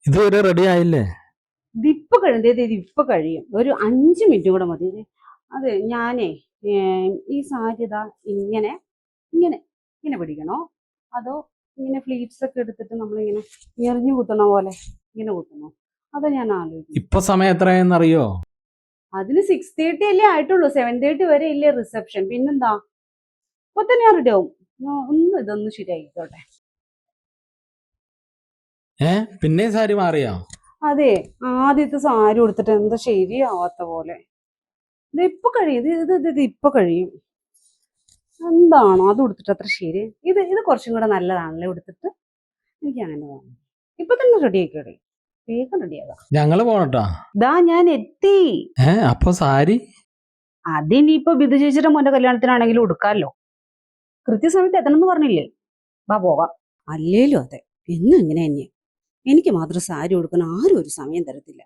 ഇതുവരെ റെഡി ആയില്ലേ? ഇതിപ്പൊ കഴിയും, ഇപ്പൊ കഴിയും. ഒരു 5 മിനിറ്റ് കൂടെ മതി. അതെ, ഞാനേ ഈ സാരി ഇതാ ഇങ്ങനെ ഇങ്ങനെ ഇങ്ങനെ പിടിക്കണോ, അതോ ഇങ്ങനെ ഫ്ലീറ്റ്സ് ഒക്കെ എടുത്തിട്ട് നമ്മളിങ്ങനെ എറിഞ്ഞു കുത്തണ പോലെ ഇങ്ങനെ കുത്തണോ? അതാ ഞാൻ ആലോചിക്കുന്നു. ഇപ്പൊ സമയം എത്രയെന്നറിയോ? അതിന് 6:30 അല്ലേ ആയിട്ടുള്ളൂ. 7:30 വരെ ഇല്ലേ റിസപ്ഷൻ. പിന്നെന്താ, ഇപ്പൊ തന്നെ ഞാൻ റെഡി ആവും. ഇതൊന്ന് ശരിയായിക്കോട്ടെ. പിന്നെ സാരി മാറിയോ? അതെ, ആദ്യത്തെ സാരി ഉടുത്തിട്ട് എന്താ ശരിയാവാത്ത പോലെ. ഇത് ഇപ്പൊ കഴിയും, ഇത് ഇപ്പൊ കഴിയും. എന്താണോ അത് ഉടുത്തിട്ട് അത്ര ശരി. ഇത് കുറച്ചും കൂടെ നല്ലതാണല്ലേ ഉടുത്തിട്ട്. എനിക്ക് അങ്ങനെ തോന്നുന്നു. ഇപ്പൊ തന്നെ റെഡി ആയിക്കോട്ടെ, വേഗം റെഡിയാകാം. ഞങ്ങള് പോണട്ടാ. ദാ ഞാൻ എത്തി. അപ്പൊ സാരി അതിനിപ്പോ ബിദു ചേച്ചിയുടെ മോന്റെ കല്യാണത്തിനാണെങ്കിലും ഉടുക്കാമല്ലോ. കൃത്യസമയത്ത് എത്തണമെന്ന് പറഞ്ഞില്ലേ? വാ പോകാം. അല്ലേലും അതെ, എന്നും ഇങ്ങനെ തന്നെ. എനിക്ക് മാത്രം സാരി ഉടുക്കാൻ ആരും ഒരു സമയം തരത്തില്ല.